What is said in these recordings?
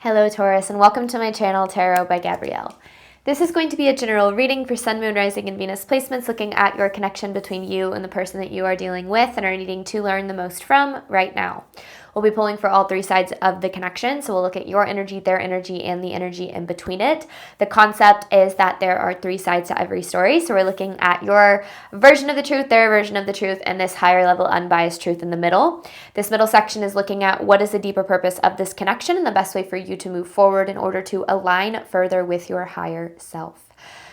Hello Taurus, and welcome to my channel Tarot by Gabrielle. This is going to be a general reading for Sun, Moon, Rising, and Venus placements, looking at your connection between you and the person that you are dealing with and are needing to learn the most from right now. We'll be pulling for all three sides of the connection, so we'll look at your energy, their energy, and the energy in between it. The concept is that there are three sides to every story, so we're looking at your version of the truth, their version of the truth, and this higher level unbiased truth in the middle. This middle section is looking at what is the deeper purpose of this connection and the best way for you to move forward in order to align further with your higher self.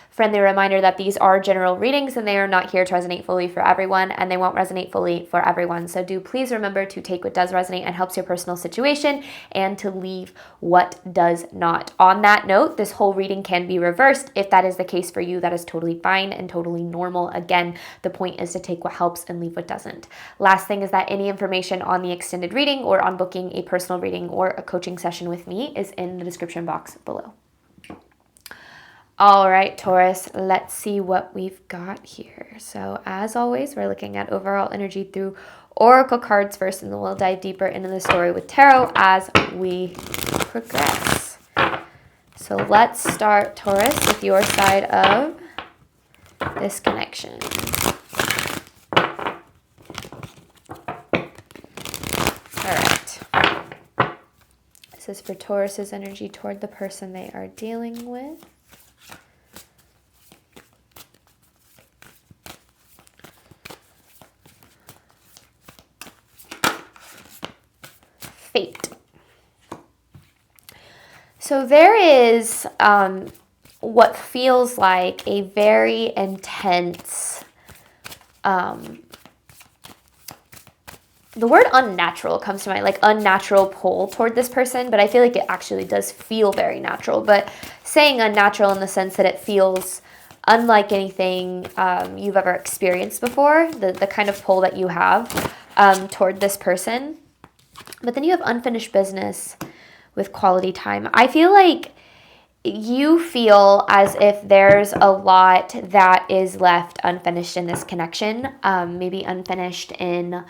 Friendly reminder that these are general readings and they are not here to resonate fully for everyone, and they won't resonate fully for everyone. So do please remember to take what does resonate and helps your personal situation and to leave what does not. On that note, this whole reading can be reversed. If that is the case for you, that is totally fine and totally normal. Again, the point is to take what helps and leave what doesn't. Last thing is that any information on the extended reading or on booking a personal reading or a coaching session with me is in the description box below. All right, Taurus, let's see what we've got here. So as always, we're looking at overall energy through oracle cards first, and then we'll dive deeper into the story with tarot as we progress. So let's start, Taurus, with your side of this connection. All right. This is for Taurus's energy toward the person they are dealing with. Fate. So there is what feels like a very intense, the word unnatural comes to mind, like unnatural pull toward this person, but I feel like it actually does feel very natural. But saying unnatural in the sense that it feels unlike anything you've ever experienced before, the kind of pull that you have toward this person. But then you have unfinished business with quality time. I feel like you feel as if there's a lot that is left unfinished in this connection, maybe unfinished in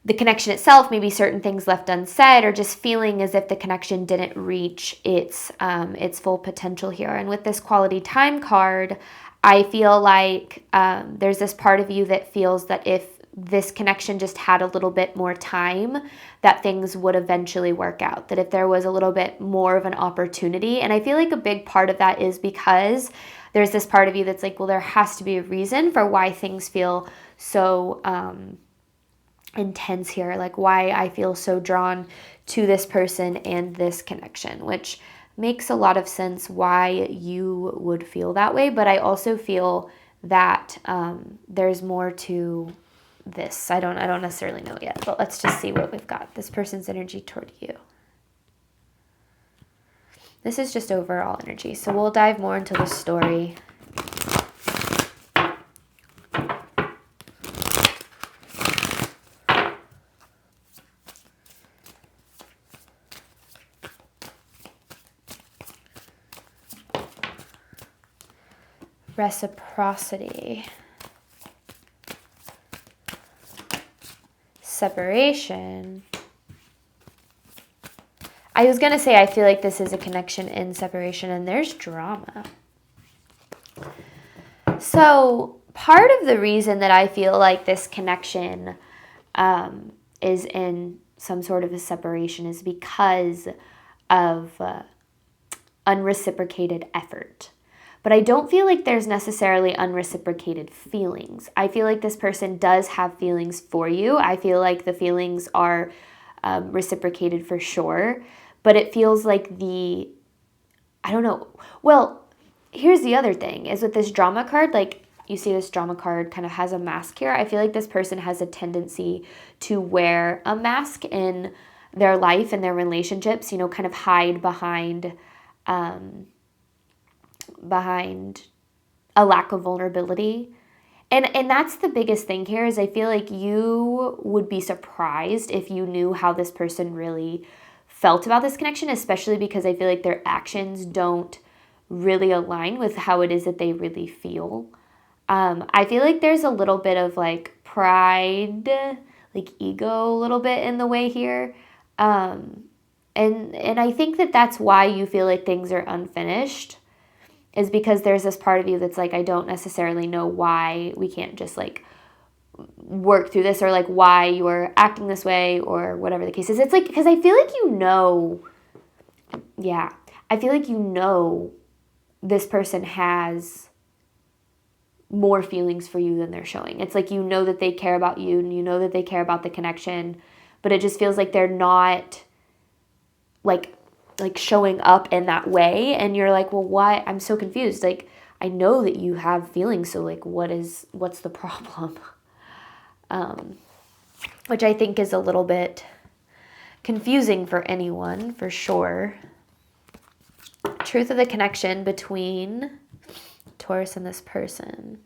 the connection itself, maybe certain things left unsaid, or just feeling as if the connection didn't reach its full potential here. And with this quality time card, I feel like there's this part of you that feels that if this connection just had a little bit more time, that things would eventually work out, that if there was a little bit more of an opportunity. And I feel like a big part of that is because there's this part of you that's like, well, there has to be a reason for why things feel so intense here, like why I feel so drawn to this person and this connection, which makes a lot of sense why you would feel that way. But I also feel that there's more to this. I don't necessarily know yet, but let's just see what we've got. This person's energy toward you. This is just overall energy, so we'll dive more into the story. Reciprocity. Separation. I was going to say I feel like this is a connection in separation, and there's drama. So part of the reason that I feel like this connection is in some sort of a separation is because of unreciprocated effort. But I don't feel like there's necessarily unreciprocated feelings. I feel like this person does have feelings for you. I feel like the feelings are reciprocated for sure. But it feels like I don't know. Well, here's the other thing, is with this drama card, like you see this drama card kind of has a mask here. I feel like this person has a tendency to wear a mask in their life and their relationships, kind of hide behind a lack of vulnerability. And that's the biggest thing here, is I feel like you would be surprised if you knew how this person really felt about this connection, especially because I feel like their actions don't really align with how it is that they really feel. I feel like there's a little bit of like pride, like ego a little bit in the way here. And I think that that's why you feel like things are unfinished, is because there's this part of you that's like, I don't necessarily know why we can't just like work through this, or like why you're acting this way, or whatever the case is. It's like, because I feel like I feel like this person has more feelings for you than they're showing. It's like, that they care about you, and that they care about the connection, but it just feels like they're not like showing up in that way. And you're like, well, why? I'm so confused. Like, I know that you have feelings, so like, what's the problem? Which I think is a little bit confusing for anyone, for sure. Truth of the connection between Taurus and this person.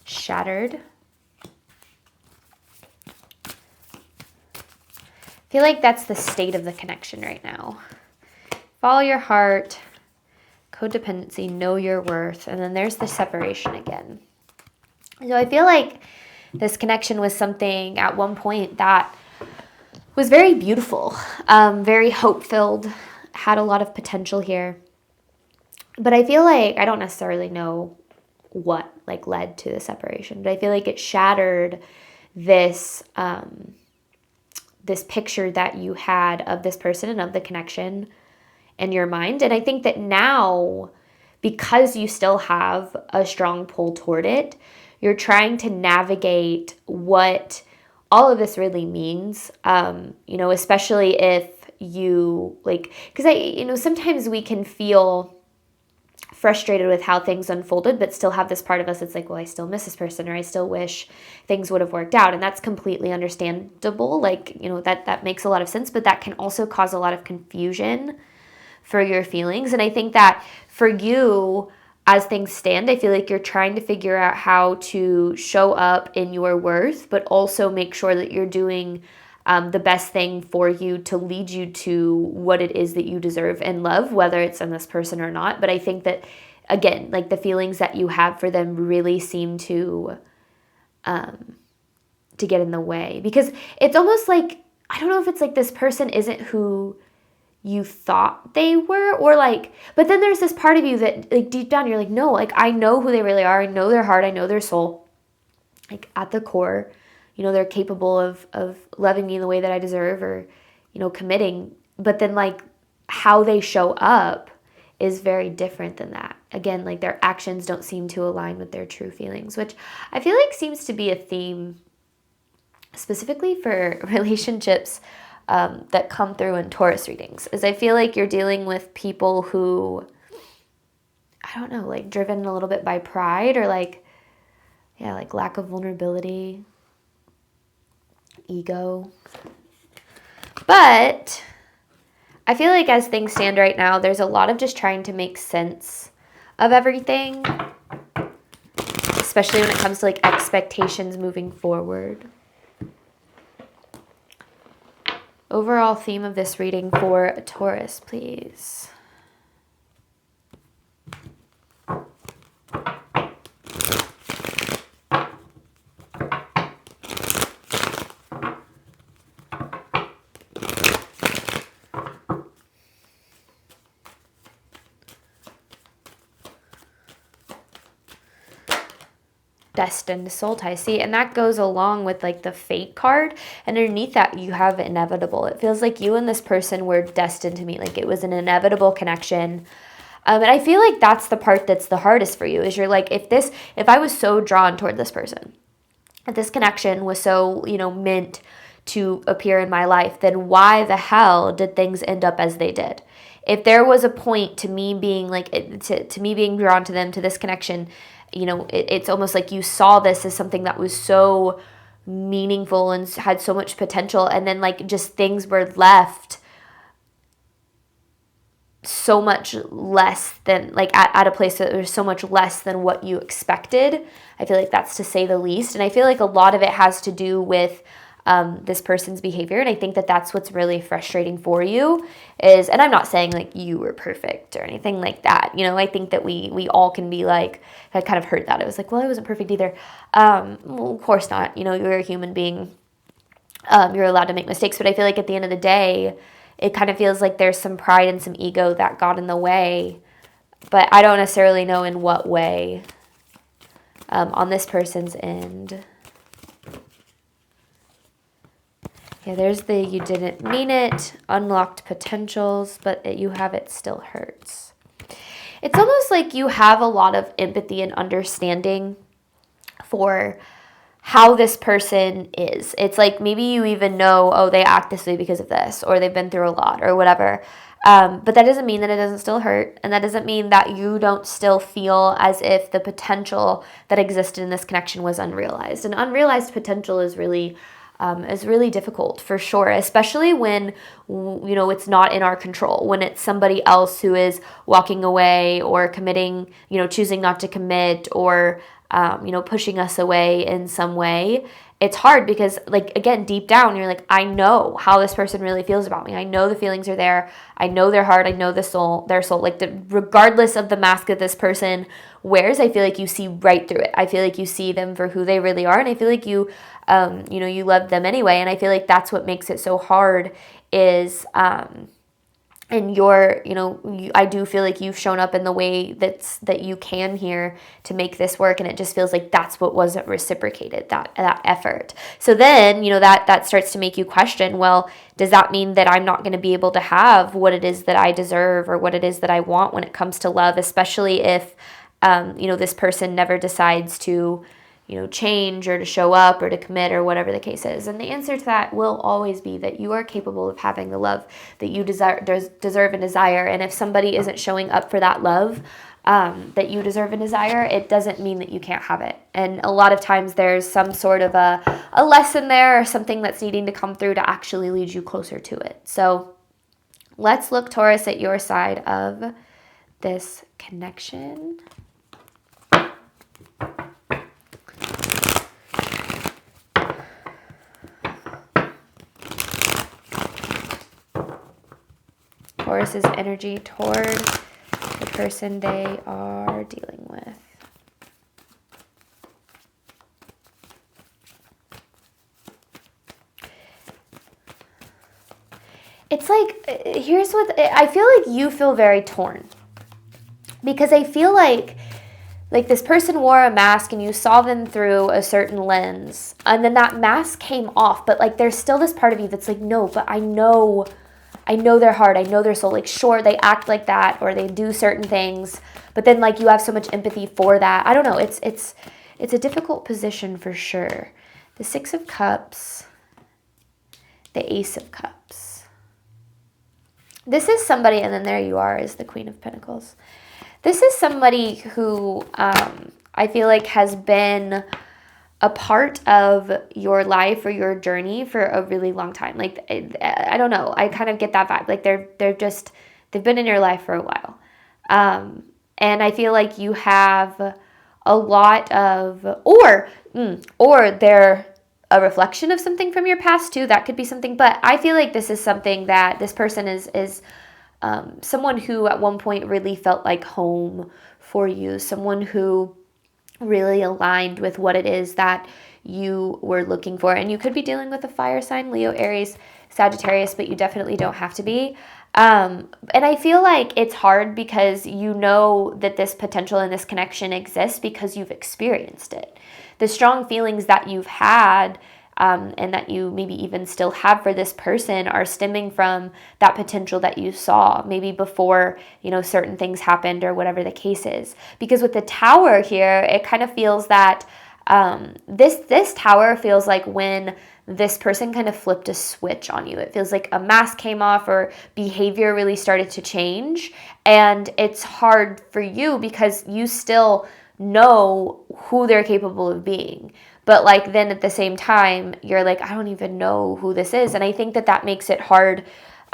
Shattered. I feel like that's the state of the connection right now. Follow your heart, codependency, know your worth, and then there's the separation again. So I feel like this connection was something at one point that was very beautiful, very hope-filled, had a lot of potential here. But I feel like I don't necessarily know what like led to the separation, but I feel like it shattered this this picture that you had of this person and of the connection in your mind. And I think that now, because you still have a strong pull toward it, you're trying to navigate what all of this really means, especially if you like, because sometimes we can feel frustrated with how things unfolded, but still have this part of us that's like, well, I still miss this person, or I still wish things would have worked out. And that's completely understandable. Like, that makes a lot of sense, but that can also cause a lot of confusion for your feelings. And I think that for you, as things stand, I feel like you're trying to figure out how to show up in your worth, but also make sure that you're doing the best thing for you to lead you to what it is that you deserve and love, whether it's in this person or not. But I think that, again, like the feelings that you have for them really seem to get in the way, because it's almost like, I don't know if it's like this person isn't who you thought they were, or like, but then there's this part of you that like deep down you're like, no, like I know who they really are. I know their heart. I know their soul. Like at the core, they're capable of loving me in the way that I deserve, or, committing. But then like how they show up is very different than that. Again, like their actions don't seem to align with their true feelings, which I feel like seems to be a theme specifically for relationships that come through in Taurus readings. Is I feel like you're dealing with people who, I don't know, like driven a little bit by pride, or like lack of vulnerability, ego. But I feel like as things stand right now, there's a lot of just trying to make sense of everything, especially when it comes to like expectations moving forward. Overall theme of this reading for Taurus, please. Destined, soul tie. See, and that goes along with like the fate card. And underneath that, you have inevitable. It feels like you and this person were destined to meet. Like it was an inevitable connection. And I feel like that's the part that's the hardest for you, is you're like, if I was so drawn toward this person, if this connection was so, meant to appear in my life, then why the hell did things end up as they did? If there was a point to me being like, to me being drawn to them, to this connection, it's almost like you saw this as something that was so meaningful and had so much potential, and then like just things were left so much less than, like, at a place that there's so much less than what you expected. I feel like that's to say the least. And I feel like a lot of it has to do with this person's behavior. And I think that that's what's really frustrating for you is, and I'm not saying like you were perfect or anything like that. You know, I think that we all can be like, I kind of heard that. It was like, well, I wasn't perfect either. Well, of course not. You know, you're a human being. You're allowed to make mistakes. But I feel like at the end of the day, it kind of feels like there's some pride and some ego that got in the way. But I don't necessarily know in what way on this person's end. Yeah, there's the you didn't mean it, unlocked potentials, but you have it still hurts. It's almost like you have a lot of empathy and understanding for how this person is. It's like maybe you even know, oh, they act this way because of this, or they've been through a lot or whatever. But that doesn't mean that it doesn't still hurt. And that doesn't mean that you don't still feel as if the potential that existed in this connection was unrealized. And unrealized potential is really difficult for sure, especially when, you know, it's not in our control, when it's somebody else who is walking away or committing, you know, choosing not to commit or, you know, pushing us away in some way. It's hard because, like, again, deep down, you're like, I know how this person really feels about me. I know the feelings are there. I know their heart. I know their soul, like regardless of the mask that this person wears, I feel like you see right through it. I feel like you see them for who they really are. And I feel like you, you know, you love them anyway. And I feel like that's what makes it so hard is, and you're, you know, I do feel like you've shown up in the way that you can here to make this work. And it just feels like that's what wasn't reciprocated, that effort. So then, you know, that starts to make you question, well, does that mean that I'm not going to be able to have what it is that I deserve or what it is that I want when it comes to love, especially if, you know, this person never decides to, you know, change or to show up or to commit or whatever the case is? And the answer to that will always be that you are capable of having the love that you deserve and desire. And if somebody isn't showing up for that love that you deserve and desire, it doesn't mean that you can't have it. And a lot of times there's some sort of a lesson there or something that's needing to come through to actually lead you closer to it. So let's look, Taurus, at your side of this connection. Taurus's energy toward the person they are dealing with. It's like, here's what, I feel like you feel very torn. Because I feel like this person wore a mask and you saw them through a certain lens. And then that mask came off. But like there's still this part of you that's like, no, but I know their heart, I know their soul. Like, sure, they act like that or they do certain things, but then like you have so much empathy for that. I don't know. It's a difficult position for sure. The Six of Cups, the Ace of Cups. This is somebody, and then there you are is the Queen of Pentacles. This is somebody who I feel like has been a part of your life or your journey for a really long time. Like, I don't know. I kind of get that vibe. Like they've been in your life for a while. And I feel like you have a lot of, or they're a reflection of something from your past too. That could be something, but I feel like this is something that this person is someone who at one point really felt like home for you. Someone who really aligned with what it is that you were looking for. And you could be dealing with a fire sign, Leo, Aries, Sagittarius, but you definitely don't have to be. And I feel like it's hard because you know that this potential and this connection exists because you've experienced it. The strong feelings that you've had and that you maybe even still have for this person are stemming from that potential that you saw maybe before, you know, certain things happened or whatever the case is. Because with the Tower here, it kind of feels that this Tower feels like when this person kind of flipped a switch on you. It feels like a mask came off or behavior really started to change. And it's hard for you because you still know who they're capable of being. But like then at the same time, you're like, I don't even know who this is. And I think that makes it hard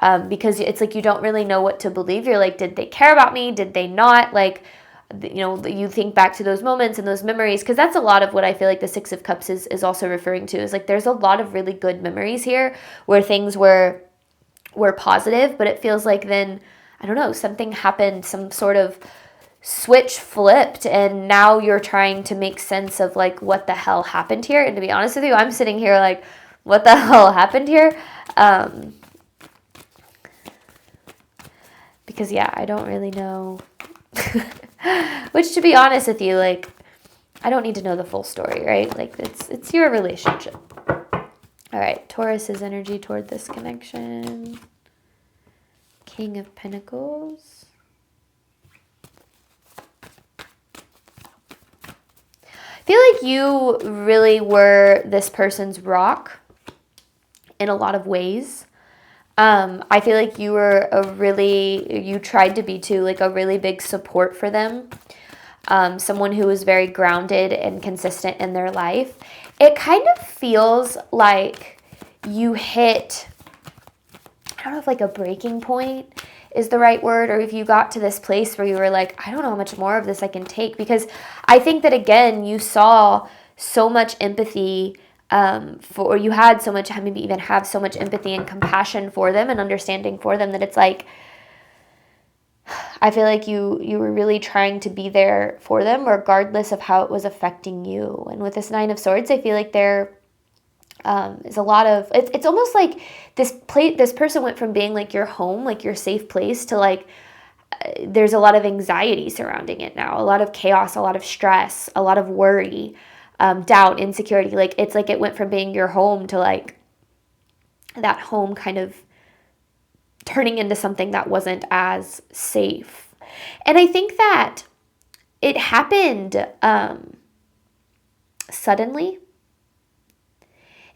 because it's like you don't really know what to believe. You're like, did they care about me? Did they not? Like, you know, you think back to those moments and those memories, because that's a lot of what I feel like the Six of Cups is also referring to, is like there's a lot of really good memories here where things were positive, but it feels like then, I don't know, something happened, some sort of switch flipped, and now you're trying to make sense of like what the hell happened here. And to be honest with you, I'm sitting here like, what the hell happened here? Because yeah, I don't really know. Which, to be honest with you, like, I don't need to know the full story, right? Like, it's your relationship. All right, Taurus's energy toward this connection. King of Pentacles. I feel like you really were this person's rock in a lot of ways. I feel like you were you tried to be too, like a really big support for them. Someone who was very grounded and consistent in their life. It kind of feels like you hit, I don't know if like a breaking point is the right word, or if you got to this place where you were like, I don't know how much more of this I can take, because I think that, again, you saw so much empathy or you had so much, maybe even have so much empathy and compassion for them and understanding for them, that it's like, I feel like you were really trying to be there for them regardless of how it was affecting you. And with this Nine of Swords, I feel like there is a lot of, it's almost like this person went from being like your home, like your safe place, to like, there's a lot of anxiety surrounding it now, a lot of chaos, a lot of stress, a lot of worry, doubt, insecurity. Like, it's like it went from being your home to like that home kind of turning into something that wasn't as safe. And I think that it happened suddenly.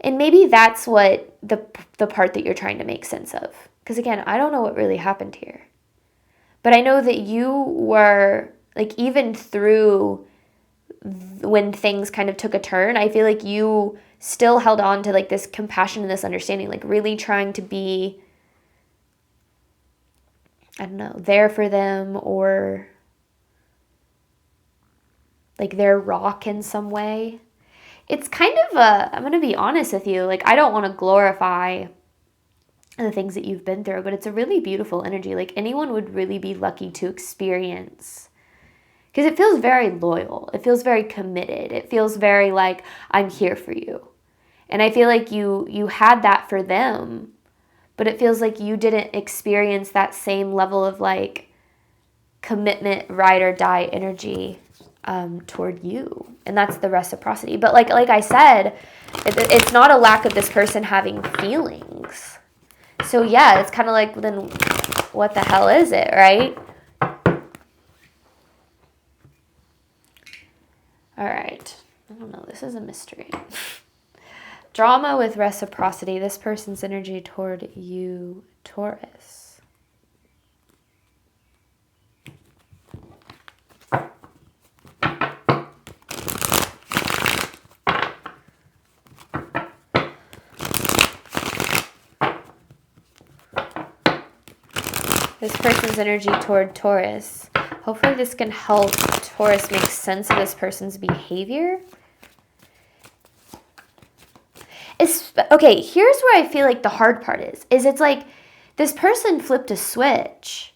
And maybe that's what the part that you're trying to make sense of. Because again, I don't know what really happened here. But I know that you were, like, even through when things kind of took a turn, I feel like you still held on to like this compassion and this understanding, like really trying to be, I don't know, there for them, or like their rock in some way. It's kind of I'm going to be honest with you, like, I don't want to glorify the things that you've been through, but it's a really beautiful energy. Like, anyone would really be lucky to experience, because it feels very loyal. It feels very committed. It feels very like, I'm here for you. And I feel like you had that for them, but it feels like you didn't experience that same level of like commitment, ride or die energy toward you. And that's the reciprocity. But like I said, it's not a lack of this person having feelings. So yeah, it's kind of like, then what the hell is it, right? All right. I don't know. This is a mystery. Drama with reciprocity. This person's energy toward you, Taurus. This person's energy toward Taurus. Hopefully this can help Taurus make sense of this person's behavior. Okay, here's where I feel like the hard part is it's like this person flipped a switch,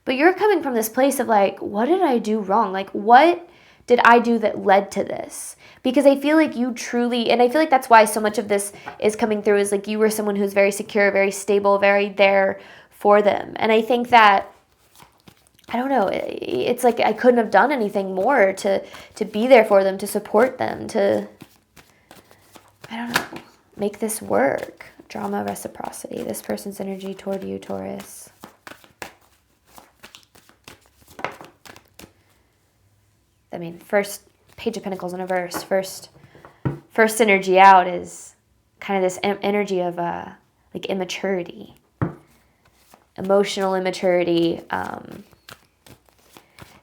but you're coming from this place of like, what did I do wrong? Like, what did I do that led to this? Because I feel like you truly, and I feel like that's why so much of this is coming through, is like you were someone who's very secure, very stable, very there for them. And I think that, I don't know, it's like I couldn't have done anything more to be there for them, to support them, to, I don't know, make this work. Drama, reciprocity. This person's energy toward you, Taurus. I mean, first Page of Pentacles in reverse. First energy out is kind of this energy of like immaturity, emotional immaturity.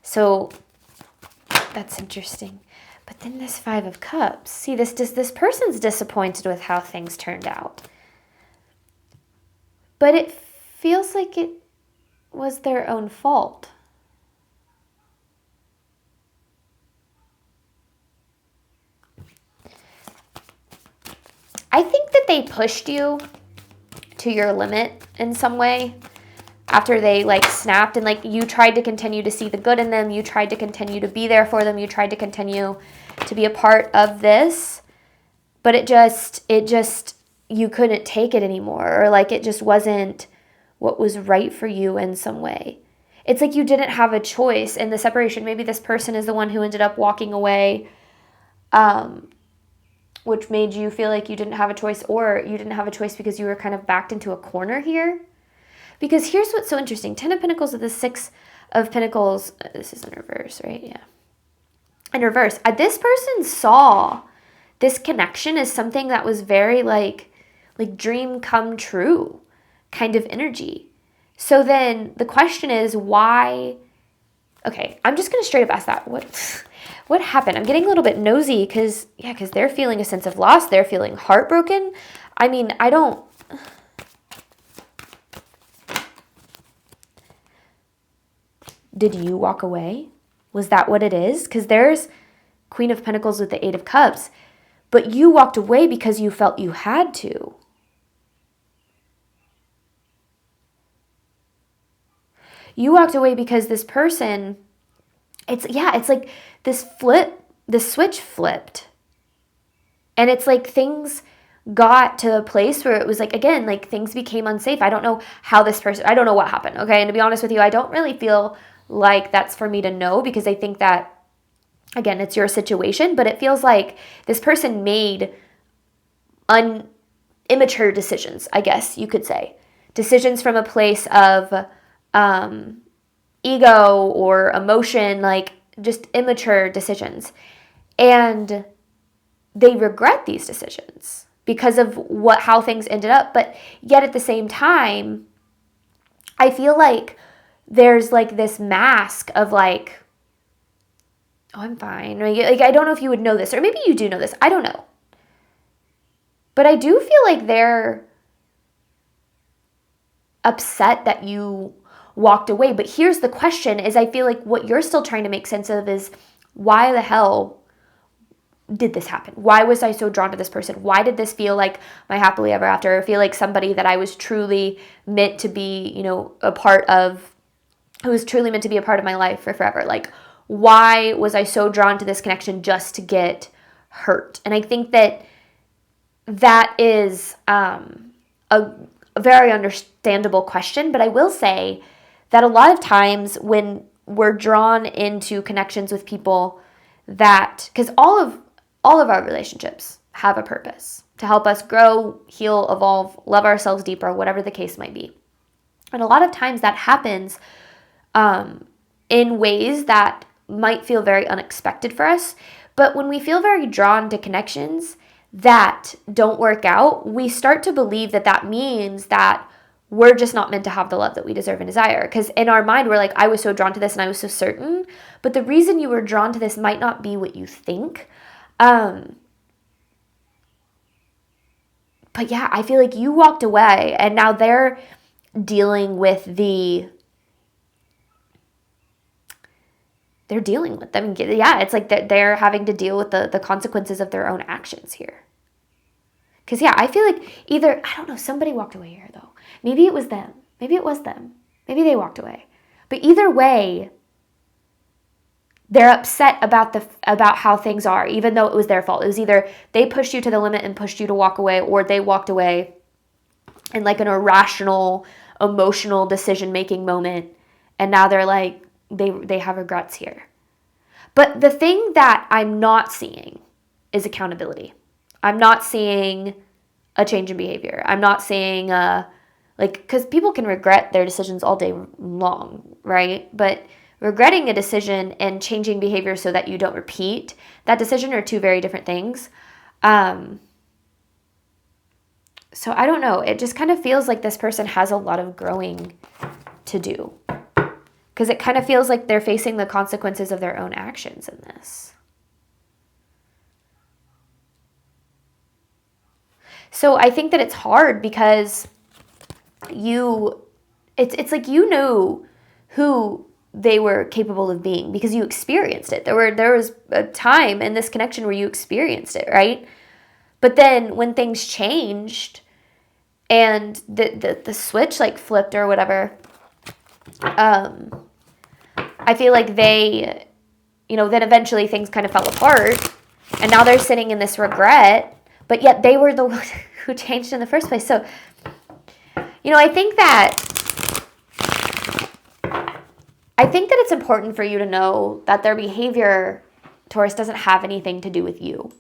So that's interesting. But then this Five of Cups. See, this person's disappointed with how things turned out. But it feels like it was their own fault. I think that they pushed you to your limit in some way after they like snapped, and like you tried to continue to see the good in them. You tried to continue to be there for them. You tried to continue to be a part of this, but it just, you couldn't take it anymore, or like it just wasn't what was right for you in some way. It's like you didn't have a choice in the separation. Maybe this person is the one who ended up walking away, which made you feel like you didn't have a choice, or you didn't have a choice because you were kind of backed into a corner here. Because here's what's so interesting. 10 of Pentacles with the 6 of Pentacles. This is in reverse, right? Yeah. In reverse. This person saw this connection as something that was very like dream come true kind of energy. So then the question is why? Okay, I'm just going to straight up ask that. What happened? I'm getting a little bit nosy because they're feeling a sense of loss. They're feeling heartbroken. I mean, I don't... Did you walk away? Was that what it is? Because there's Queen of Pentacles with the 8 of Cups. But you walked away because you felt you had to. You walked away because this person... It's like this switch flipped. And it's like things got to a place where it was like, again, like things became unsafe. I don't know how I don't know what happened, okay? And to be honest with you, I don't really feel like that's for me to know, because I think that, again, it's your situation, but it feels like this person made immature decisions, I guess you could say. Decisions from a place of ego or emotion, like just immature decisions. And they regret these decisions because of how things ended up. But yet at the same time, I feel like there's like this mask of like, oh, I'm fine. Like, I don't know if you would know this, or maybe you do know this. I don't know. But I do feel like they're upset that you walked away. But here's the question is, I feel like what you're still trying to make sense of is, why the hell did this happen? Why was I so drawn to this person? Why did this feel like my happily ever after? I feel like somebody that I was truly meant to be, a part of, who was truly meant to be a part of my life for forever. Like, why was I so drawn to this connection just to get hurt? And I think that is a very understandable question. But I will say that a lot of times when we're drawn into connections with people that, because all of our relationships have a purpose to help us grow, heal, evolve, love ourselves deeper, whatever the case might be. And a lot of times that happens in ways that might feel very unexpected for us. But when we feel very drawn to connections that don't work out, we start to believe that means that we're just not meant to have the love that we deserve and desire. Because in our mind, we're like, I was so drawn to this and I was so certain. But the reason you were drawn to this might not be what you think. But yeah, I feel like you walked away and now they're dealing with them. Yeah, it's like they're having to deal with the consequences of their own actions here. Because yeah, I feel like either, I don't know, somebody walked away here though. Maybe it was them. Maybe they walked away. But either way, they're upset about how things are, even though it was their fault. It was either they pushed you to the limit and pushed you to walk away, or they walked away in like an irrational, emotional decision-making moment. And now they're like, they have regrets here. But the thing that I'm not seeing is accountability. I'm not seeing a change in behavior. I'm not seeing because people can regret their decisions all day long, right? But regretting a decision and changing behavior so that you don't repeat that decision are two very different things. So I don't know. It just kind of feels like this person has a lot of growing to do. Because it kind of feels like they're facing the consequences of their own actions in this. So I think that it's hard because you It's like you knew who they were capable of being because you experienced it. There was a time in this connection where you experienced it, right? But then when things changed and the switch like flipped or whatever, I feel like they, then eventually things kind of fell apart, and now they're sitting in this regret, but yet they were the one who changed in the first place. So, I think that it's important for you to know that their behavior, Taurus, doesn't have anything to do with you.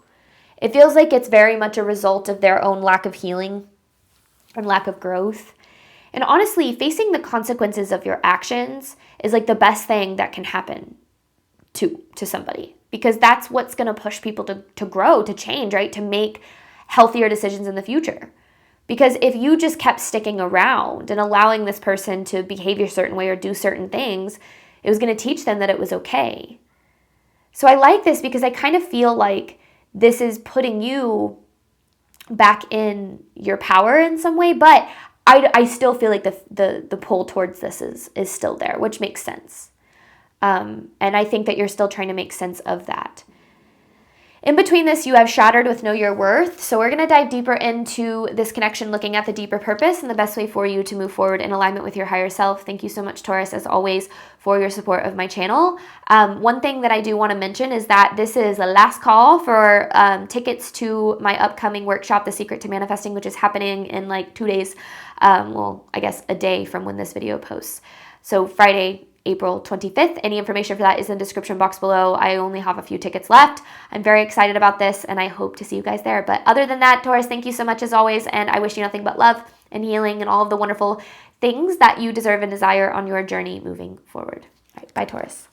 It feels like it's very much a result of their own lack of healing and lack of growth. And honestly, facing the consequences of your actions is like the best thing that can happen to somebody, because that's what's going to push people to grow, to change, right? To make healthier decisions in the future. Because if you just kept sticking around and allowing this person to behave a certain way or do certain things, it was going to teach them that it was okay. So I like this because I kind of feel like this is putting you back in your power in some way, but I still feel like the pull towards this is still there, which makes sense. And I think that you're still trying to make sense of that. In between this, you have Shattered with Know Your Worth. So we're going to dive deeper into this connection, looking at the deeper purpose and the best way for you to move forward in alignment with your higher self. Thank you so much, Taurus, as always, for your support of my channel. One thing that I do want to mention is that this is the last call for tickets to my upcoming workshop, The Secret to Manifesting, which is happening in like 2 days. Well, I guess a day from when this video posts. So Friday, April 25th. Any information for that is in the description box below. I only have a few tickets left. I'm very excited about this, and I hope to see you guys there. But other than that, Taurus, thank you so much as always, and I wish you nothing but love and healing and all of the wonderful things that you deserve and desire on your journey moving forward. All right, bye, Taurus.